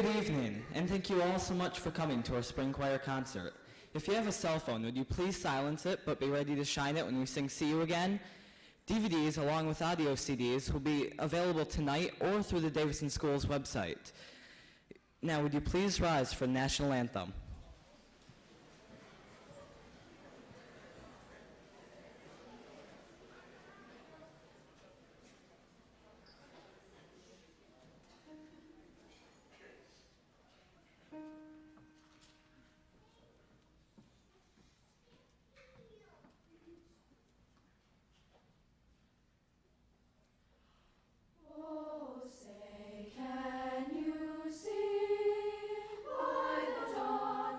Good evening, and thank you all so much for coming to our spring choir concert. If you have a cell phone, would you please silence it, but be ready to shine it when we sing "See You Again"? DVDs, along with audio CDs, will be available tonight or through the Davidson School's website. Now, would you please rise for the national anthem? Oh, say, can you see by the dawn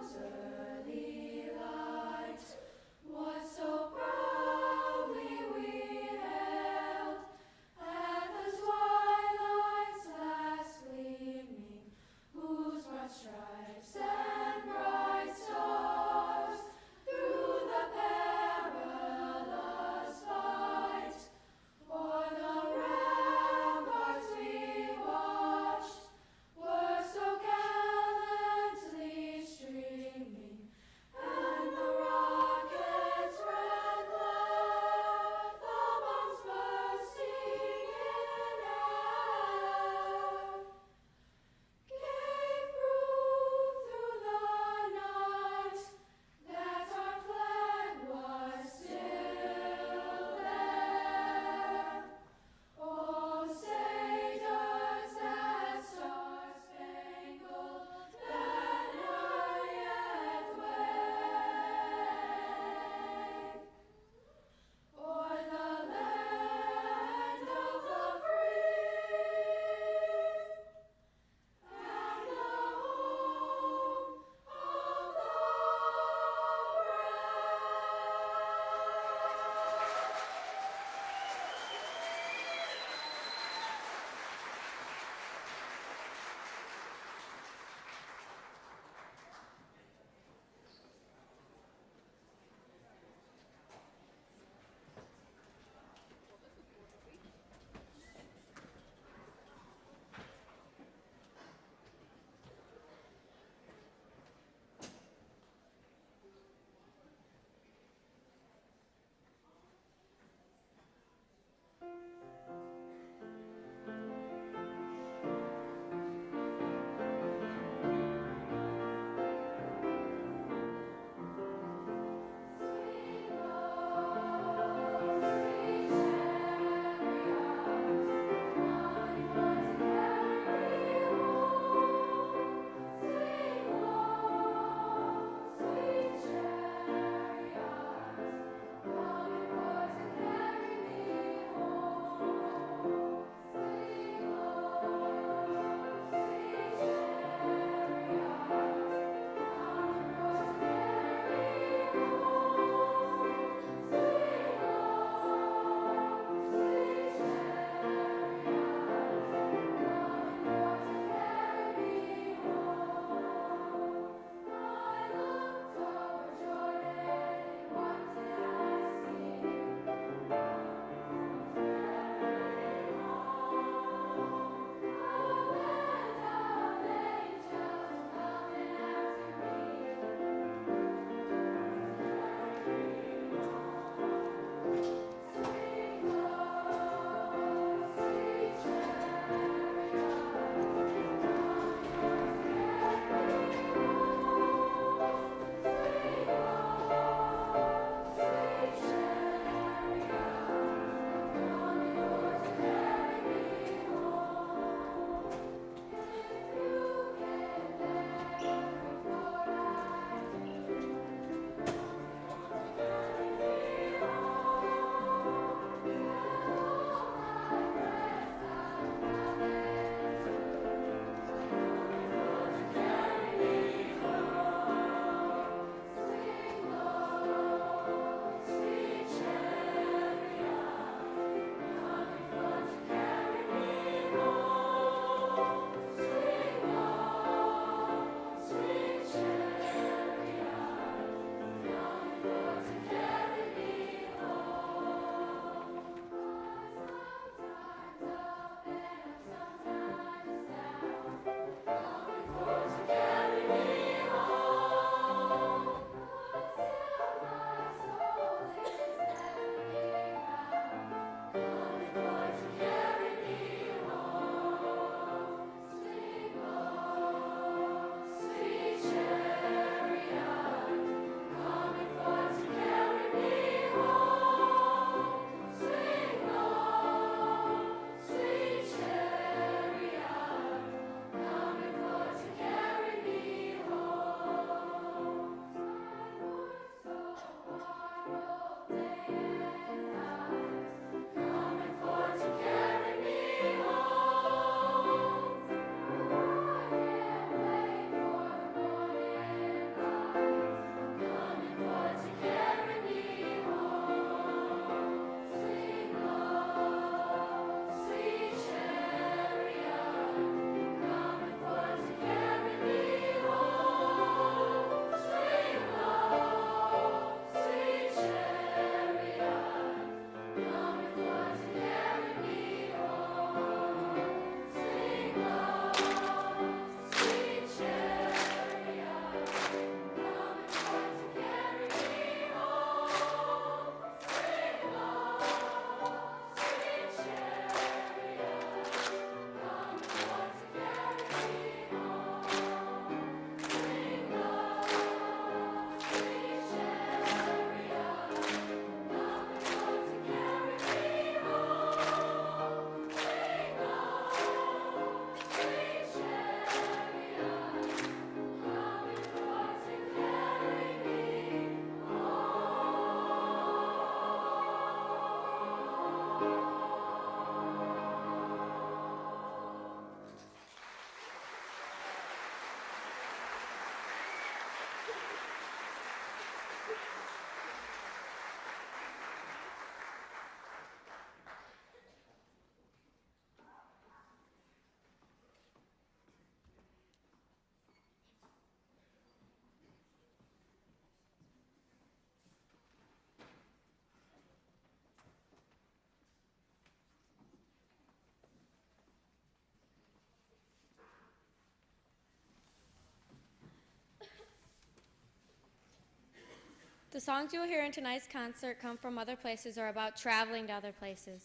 The songs you will hear in tonight's concert come from other places or about traveling to other places.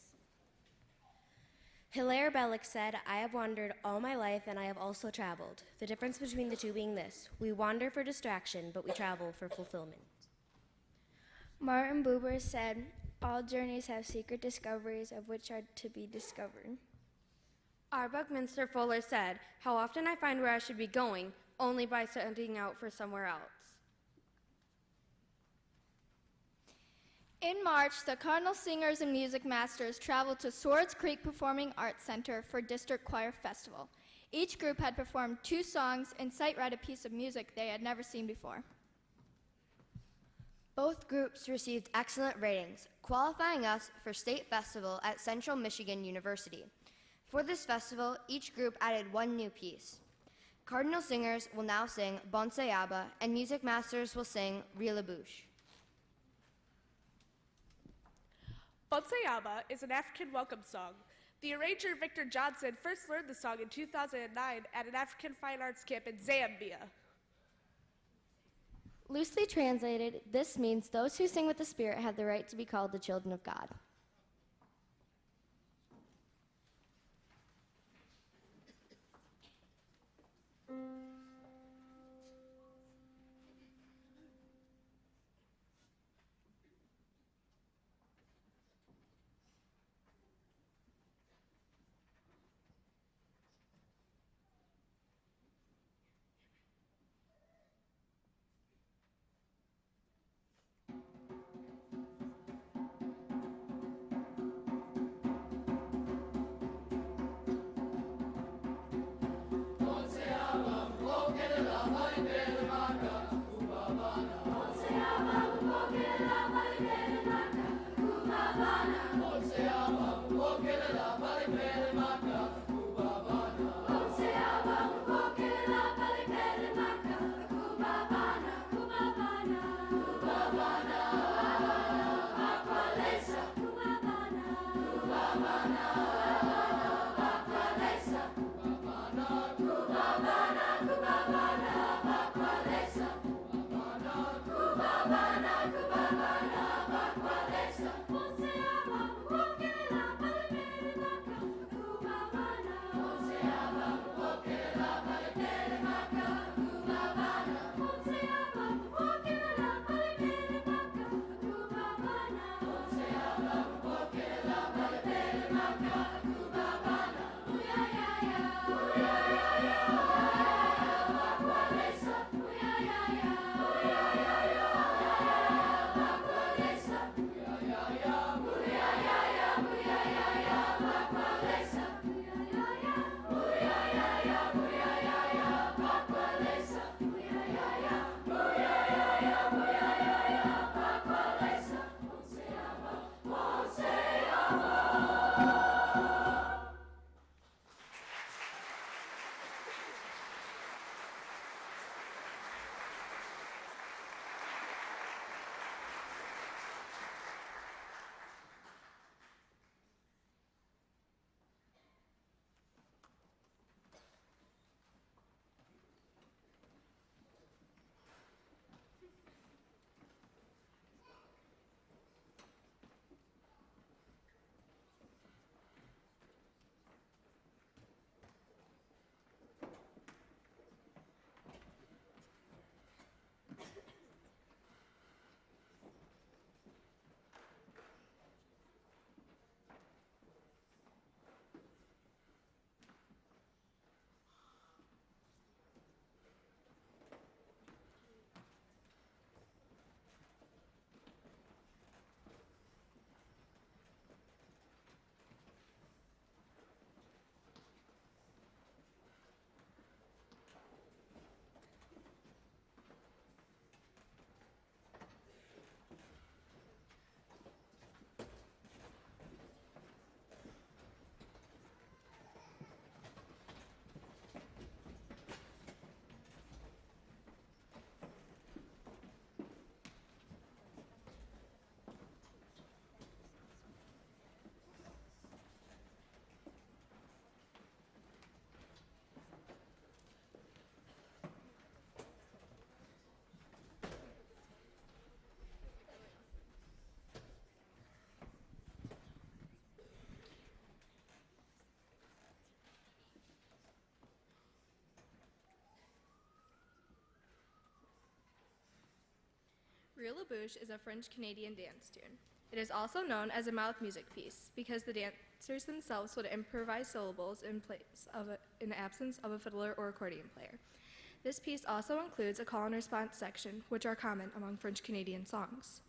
Hilaire Bellick said, "I have wandered all my life and I have also traveled. The difference between the two being this: we wander for distraction, but we travel for fulfillment." Martin Buber said, "All journeys have secret discoveries of which are to be discovered." R. Buckminster Fuller said, "How often I find where I should be going, only by setting out for somewhere else." In March, the Cardinal Singers and Music Masters traveled to Swords Creek Performing Arts Center for District Choir Festival. Each group had performed 2 songs and sight-read a piece of music they had never seen before. Both groups received excellent ratings, qualifying us for State Festival at Central Michigan University. For this festival, each group added 1 new piece. Cardinal Singers will now sing Bon Sayaba, and Music Masters will sing Rie la Bouche. Bon Sayaba is an African welcome song. The arranger, Victor Johnson, first learned the song in 2009 at an African fine arts camp in Zambia. Loosely translated, this means those who sing with the Spirit have the right to be called the children of God. Rue La Bouche is a French-Canadian dance tune. It is also known as a mouth music piece because the dancers themselves would improvise syllables in absence of a fiddler or accordion player. This piece also includes a call and response section, which are common among French-Canadian songs.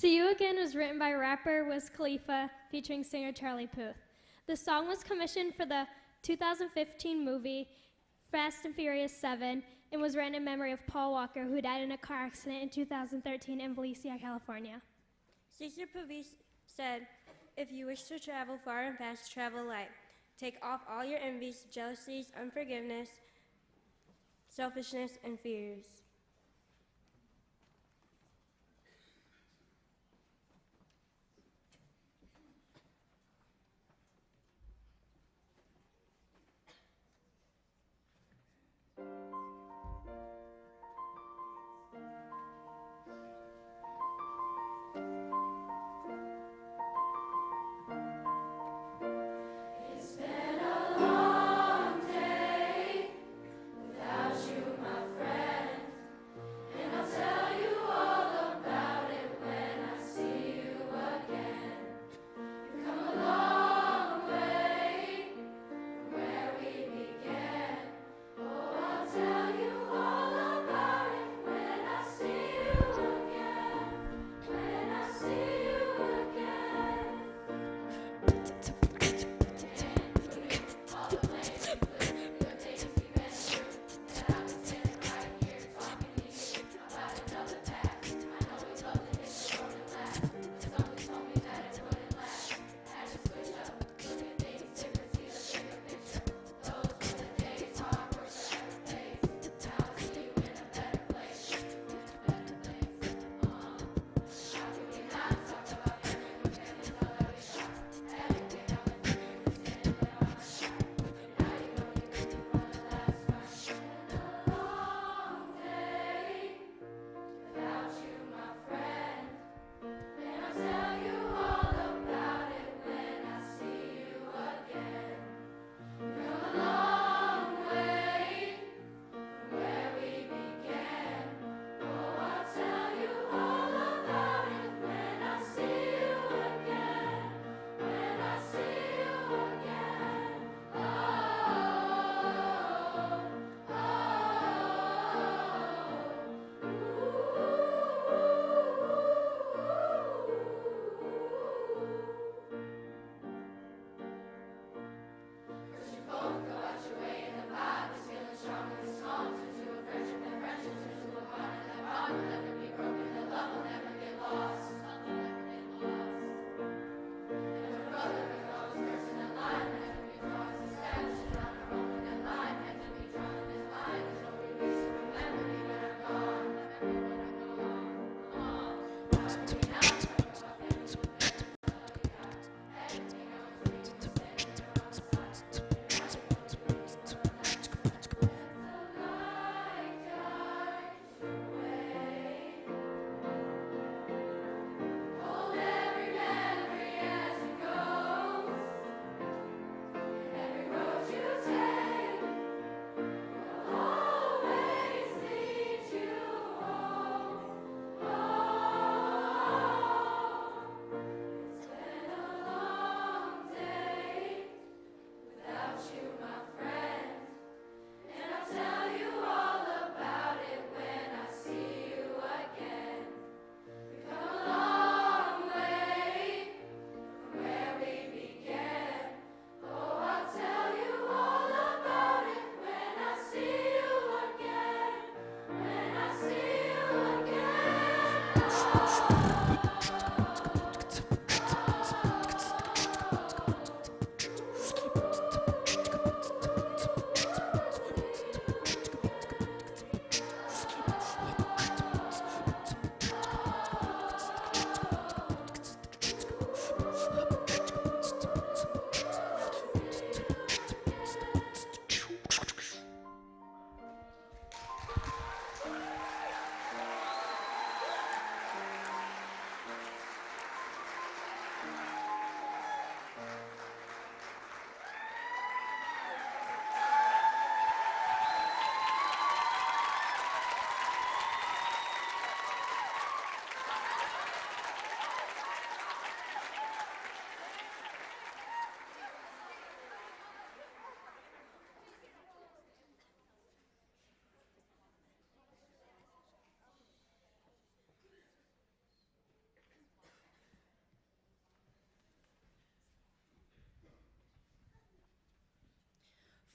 See You Again was written by rapper Wiz Khalifa featuring singer Charlie Puth. The song was commissioned for the 2015 movie Fast and Furious 7 and was written in memory of Paul Walker, who died in a car accident in 2013 in Valencia, California. Sister Pavis said, "If you wish to travel far and fast, travel light. Take off all your envies, jealousies, unforgiveness, selfishness, and fears." Without you, my friend.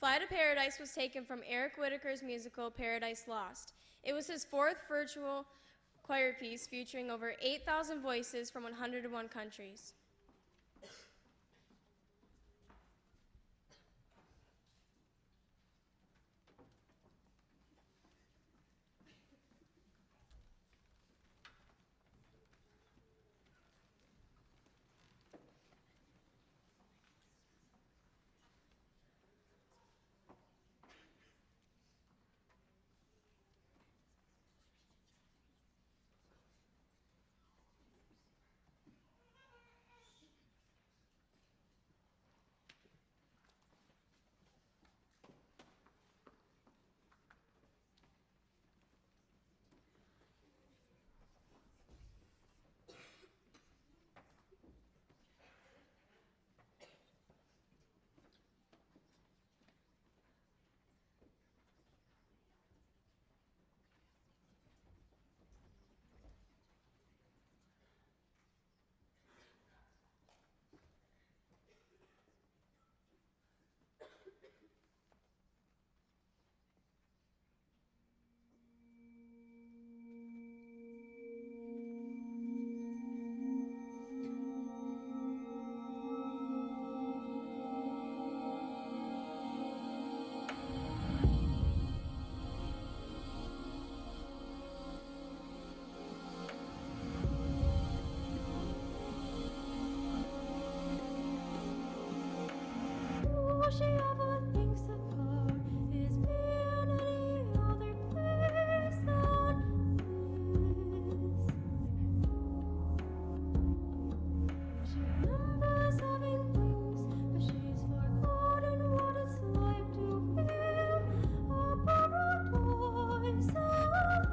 Fly to Paradise was taken from Eric Whitacre's musical Paradise Lost. It was his fourth virtual choir piece featuring over 8,000 voices from 101 countries. She ever thinks of her is being any other place than this. She remembers having wings, but she's forgotten what it's like to feel a paradise of bliss.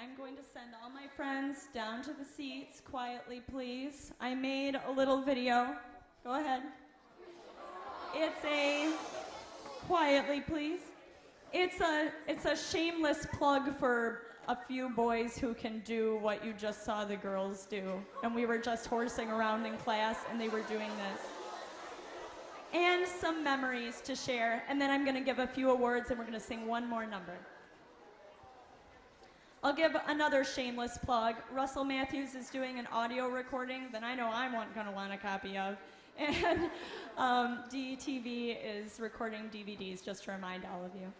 I'm going to send all my friends down to the seats quietly, please. I made a little video. Go ahead. Quietly, please. It's a shameless plug for a few boys who can do what you just saw the girls do. And we were just horsing around in class and they were doing this. And some memories to share. And then I'm going to give a few awards and we're going to sing one more number. I'll give another shameless plug. Russell Matthews is doing an audio recording that I know I'm going to want a copy of. And DTV is recording DVDs, just to remind all of you.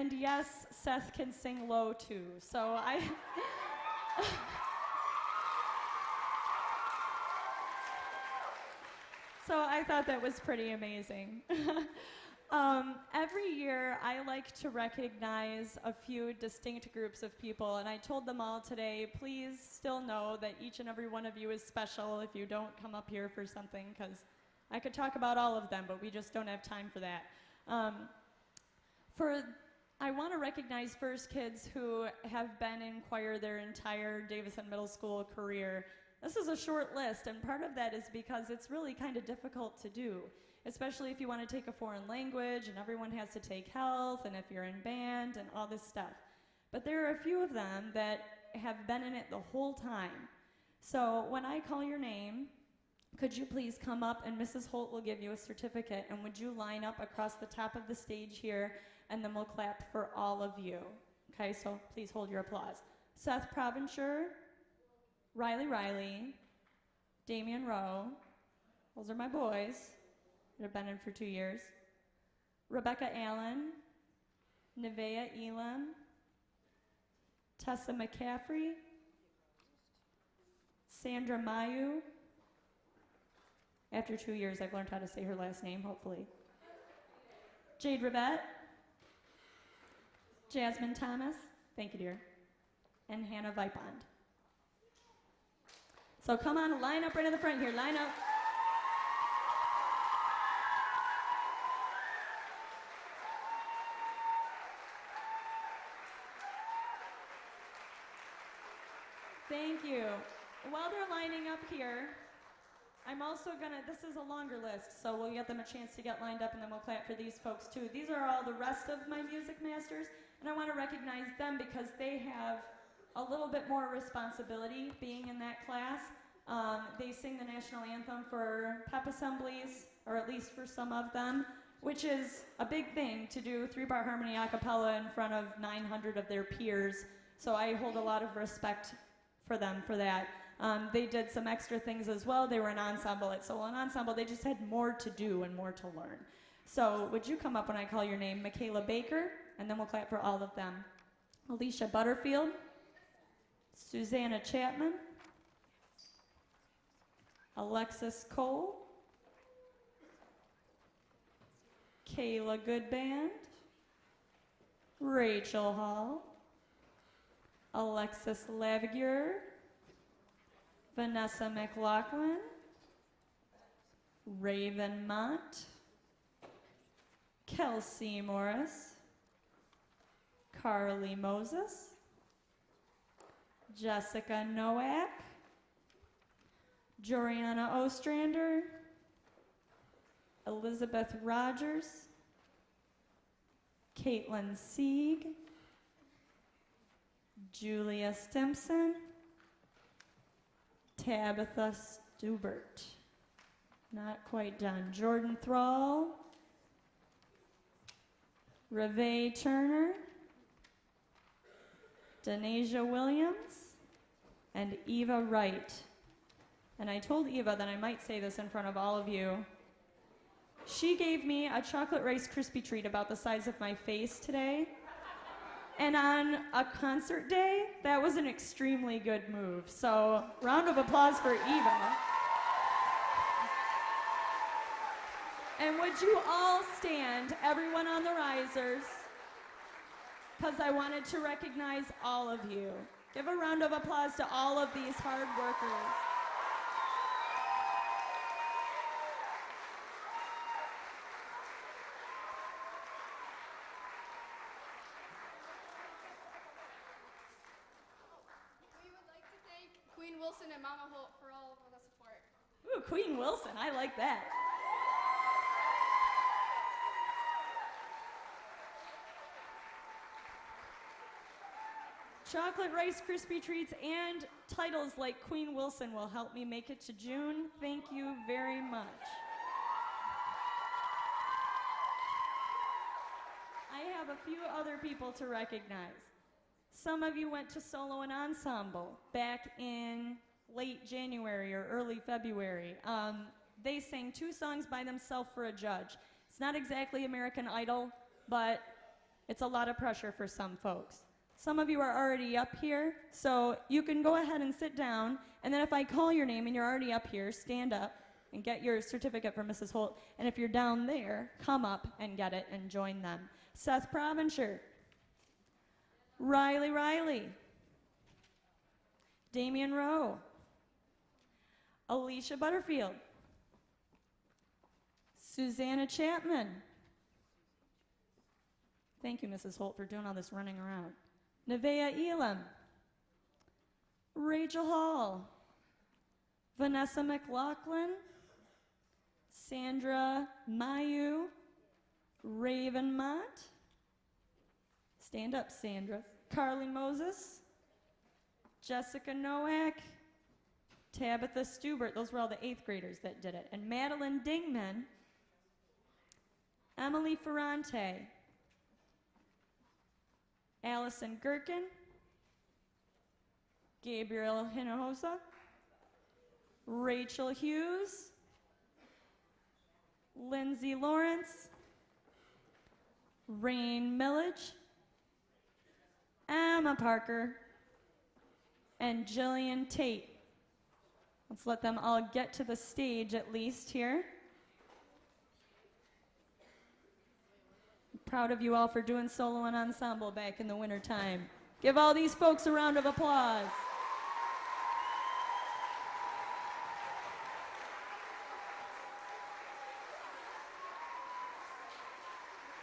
And yes, Seth can sing low too. So I So I thought that was pretty amazing. Every year, I like to recognize a few distinct groups of people, and I told them all today, please still know that each and every one of you is special if you don't come up here for something, because I could talk about all of them, but we just don't have time for that. I want to recognize first kids who have been in choir their entire Davison Middle School career. This is a short list, and part of that is because it's really kind of difficult to do, especially if you want to take a foreign language and everyone has to take health and if you're in band and all this stuff. But there are a few of them that have been in it the whole time. So when I call your name, could you please come up and Mrs. Holt will give you a certificate, and would you line up across the top of the stage here, and then we'll clap for all of you. Okay, so please hold your applause. Seth Provencher, Riley, Damian Rowe, those are my boys that have been in for 2 years. Rebecca Allen, Nevaeh Elam, Tessa McCaffrey, Sandra Mayu. After 2 years, I've learned how to say her last name, hopefully. Jade Rivette, Jasmine Thomas, thank you, dear, and Hannah Vipond. So come on, line up right in the front here, line up. Thank you. While they're lining up here, I'm also this is a longer list, so we'll get them a chance to get lined up and then we'll clap for these folks too. These are all the rest of my music masters, and I want to recognize them because they have a little bit more responsibility being in that class. They sing the national anthem for pep assemblies, or at least for some of them, which is a big thing to do 3-part harmony a cappella in front of 900 of their peers. So I hold a lot of respect for them for that. They did some extra things as well. They were an ensemble at Solo and Ensemble. They just had more to do and more to learn. So would you come up when I call your name? Michaela Baker, and then we'll clap for all of them. Alicia Butterfield, Susanna Chapman, Alexis Cole, Kayla Goodband, Rachel Hall, Alexis Lavigueur, Vanessa McLaughlin, Raven Mott, Kelsey Morris, Carly Moses, Jessica Nowak, Joriana Ostrander, Elizabeth Rogers, Caitlin Sieg, Julia Stimson, Tabitha Stubert, not quite done, Jordan Thrall, Reve Turner, Denasia Williams, and Eva Wright. And I told Eva that I might say this in front of all of you. She gave me a chocolate Rice Krispie treat about the size of my face today. And on a concert day, that was an extremely good move. So, round of applause for Eva. And would you all stand, everyone on the risers, because I wanted to recognize all of you. Give a round of applause to all of these hard workers. Queen Wilson and Mama Holt for all of the support. Ooh, Queen Wilson, I like that. Chocolate Rice Krispie treats and titles like Queen Wilson will help me make it to June. Thank you very much. I have a few other people to recognize. Some of you went to Solo and Ensemble back in late January or early February. They sang 2 songs by themselves for a judge. It's not exactly American Idol, but It's a lot of pressure for some folks. Some of you are already up here, so you can go ahead and sit down, and then if I call your name and you're already up here, stand up and get your certificate from Mrs. Holt, and if you're down there, come up and get it and join them. Seth Provencher, Riley, Damian Rowe, Alicia Butterfield, Susanna Chapman. Thank you, Mrs. Holt, for doing all this running around. Nevaeh Elam, Rachel Hall, Vanessa McLaughlin, Sandra Mayu, Raven Mott. Stand up, Sandra. Carly Moses, Jessica Nowak, Tabitha Stubert. Those were all the 8th graders that did it. And Madeline Dingman, Emily Ferrante, Allison Gherkin, Gabriel Hinojosa, Rachel Hughes, Lindsay Lawrence, Rain Millage, Emma Parker, and Jillian Tate. Let's let them all get to the stage at least here. I'm proud of you all for doing solo and ensemble back in the winter time. Give all these folks a round of applause.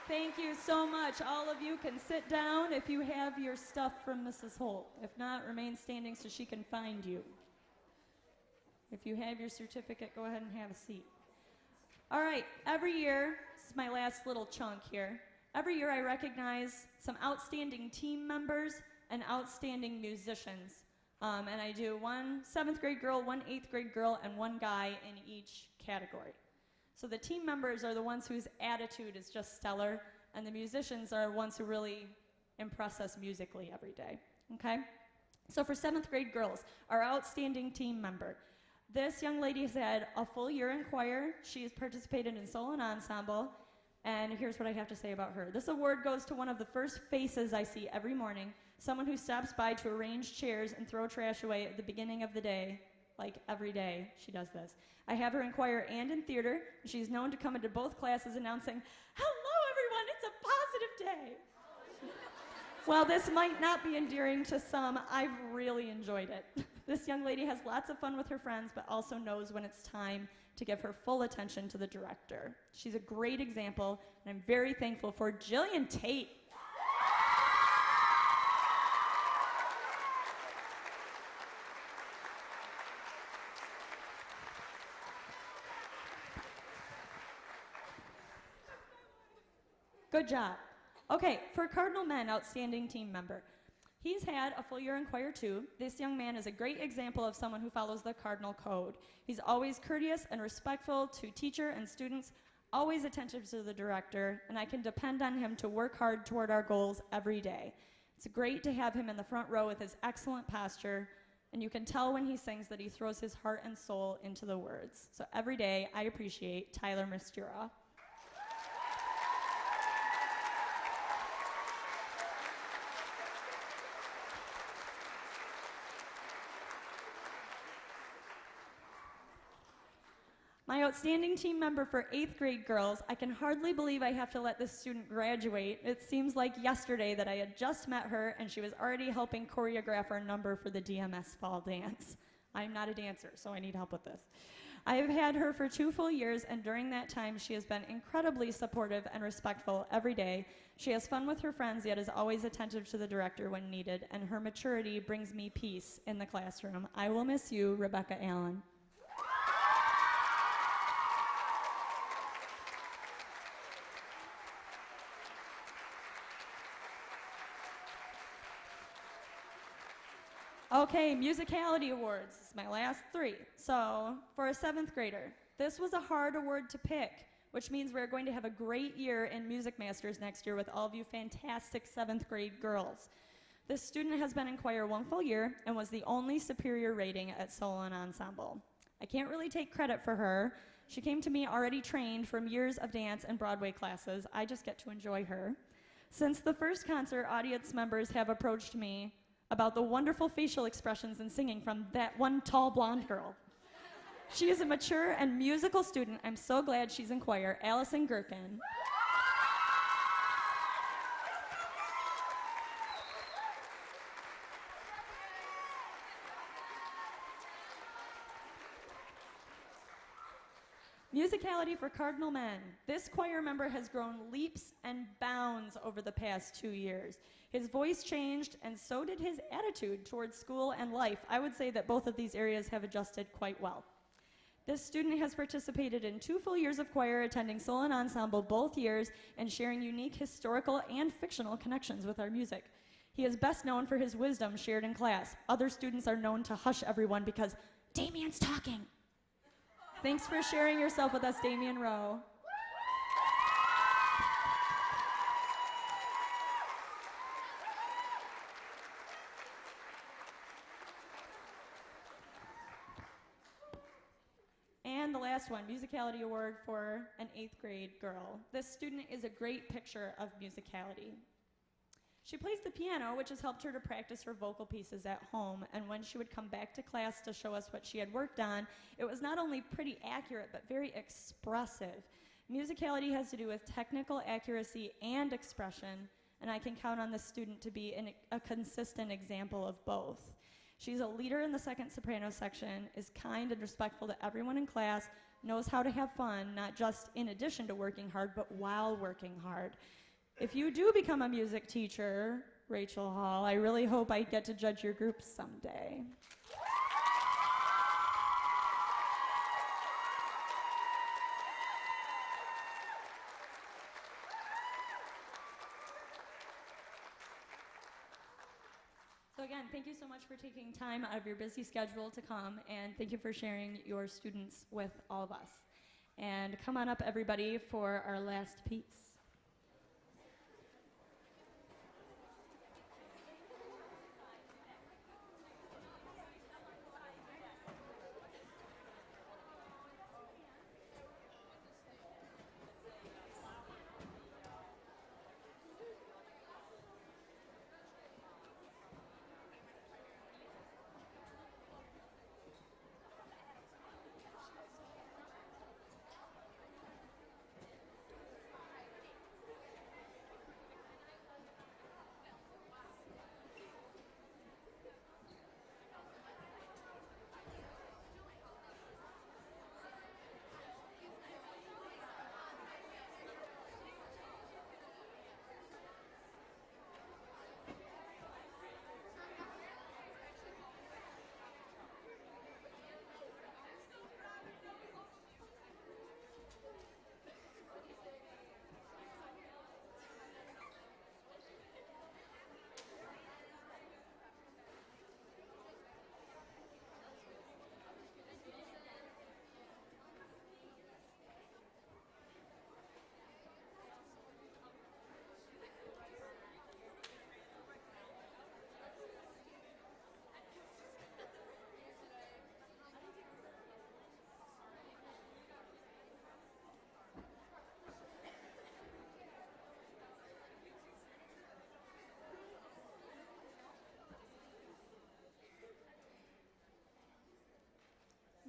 Thank you so much. All of you can sit down if you have your stuff from Mrs. Holt. If not, remain standing so she can find you. If you have your certificate, go ahead and have a seat. All right, every year, this is my last little chunk here. Every year I recognize some outstanding team members and outstanding musicians. And I do one 7th grade girl, one 8th grade girl, and one guy in each category. So the team members are the ones whose attitude is just stellar, and the musicians are the ones who really impress us musically every day, okay? So for 7th grade girls, our outstanding team member, this young lady has had a full year in choir. She has participated in solo and ensemble, and here's what I have to say about her. This award goes to one of the first faces I see every morning, someone who stops by to arrange chairs and throw trash away at the beginning of the day. Like every day, she does this. I have her in choir and in theater. She's known to come into both classes announcing, "Hello, everyone, it's a positive day." While this might not be endearing to some, I've really enjoyed it. This young lady has lots of fun with her friends, but also knows when it's time to give her full attention to the director. She's a great example, and I'm very thankful for Jillian Tate. Good job. Okay, for Cardinal Men, outstanding team member. He's had a full year in choir too. This young man is a great example of someone who follows the Cardinal Code. He's always courteous and respectful to teacher and students, always attentive to the director, and I can depend on him to work hard toward our goals every day. It's great to have him in the front row with his excellent posture, and you can tell when he sings that he throws his heart and soul into the words. So every day, I appreciate Tyler Mistura. My outstanding team member for 8th grade girls, I can hardly believe I have to let this student graduate. It seems like yesterday that I had just met her and she was already helping choreograph our number for the DMS fall dance. I'm not a dancer, so I need help with this. I have had her for 2 full years, and during that time she has been incredibly supportive and respectful every day. She has fun with her friends, yet is always attentive to the director when needed, and her maturity brings me peace in the classroom. I will miss you, Rebecca Allen. Okay, musicality awards. This is my last 3. So, for a 7th grader, this was a hard award to pick, which means we're going to have a great year in Music Masters next year with all of you fantastic 7th grade girls. This student has been in choir 1 full year and was the only superior rating at solo and ensemble. I can't really take credit for her. She came to me already trained from years of dance and Broadway classes. I just get to enjoy her. Since the first concert, audience members have approached me about the wonderful facial expressions and singing from that one tall blonde girl. She is a mature and musical student. I'm so glad she's in choir, Allison Gherkin. Musicality for Cardinal Men. This choir member has grown leaps and bounds over the past 2 years. His voice changed, and so did his attitude towards school and life. I would say that both of these areas have adjusted quite well. This student has participated in 2 full years of choir, attending solo and ensemble both years, and sharing unique historical and fictional connections with our music. He is best known for his wisdom shared in class. Other students are known to hush everyone because Damien's talking. Thanks for sharing yourself with us, Damien Rowe. And the last one, Musicality Award for an 8th grade girl. This student is a great picture of musicality. She plays the piano, which has helped her to practice her vocal pieces at home, and when she would come back to class to show us what she had worked on, it was not only pretty accurate, but very expressive. Musicality has to do with technical accuracy and expression, and I can count on this student to be a consistent example of both. She's a leader in the second soprano section, is kind and respectful to everyone in class, knows how to have fun, not just in addition to working hard, but while working hard. If you do become a music teacher, Rachel Hall, I really hope I get to judge your group someday. So again, thank you so much for taking time out of your busy schedule to come, and thank you for sharing your students with all of us. And come on up, everybody, for our last piece.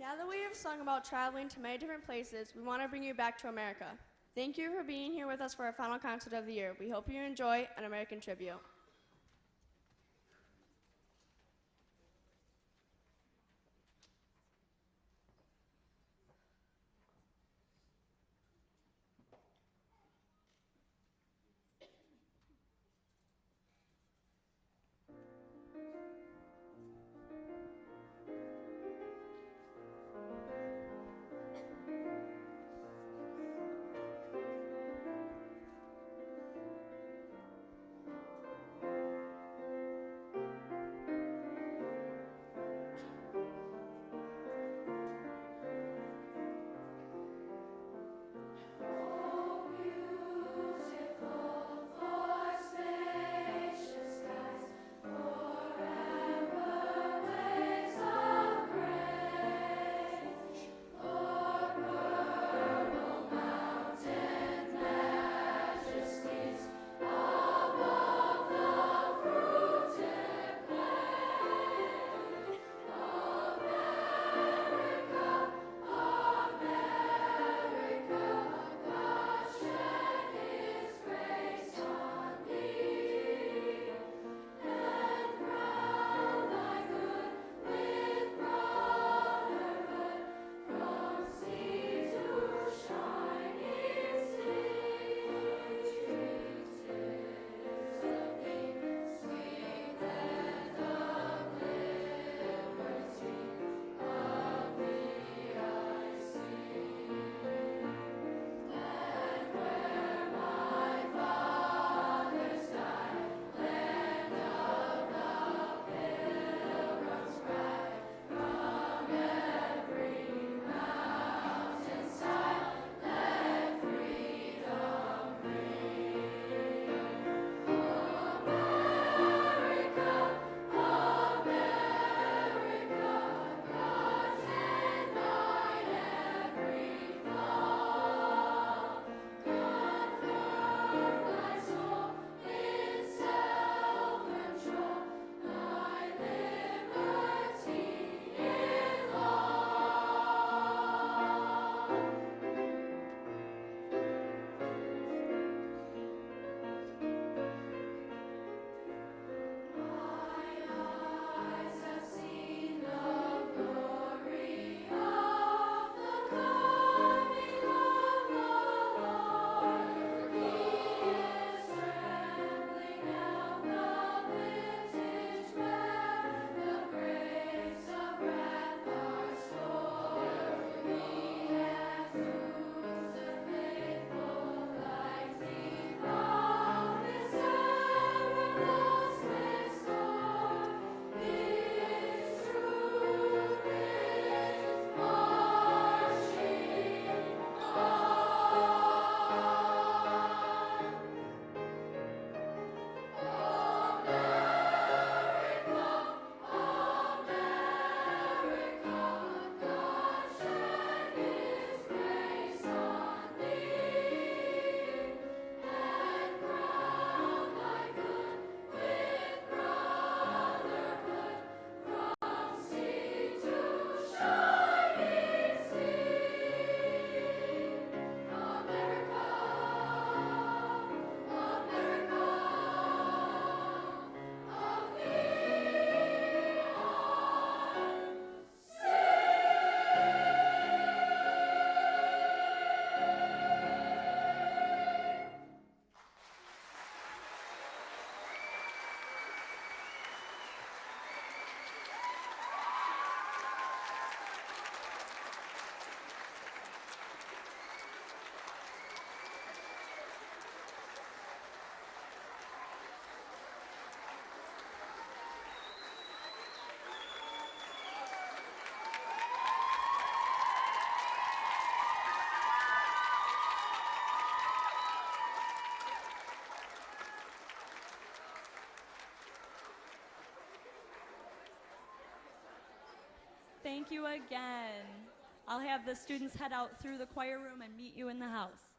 Now that we have sung about traveling to many different places, we want to bring you back to America. Thank you for being here with us for our final concert of the year. We hope you enjoy an American tribute. Thank you again. I'll have the students head out through the choir room and meet you in the house.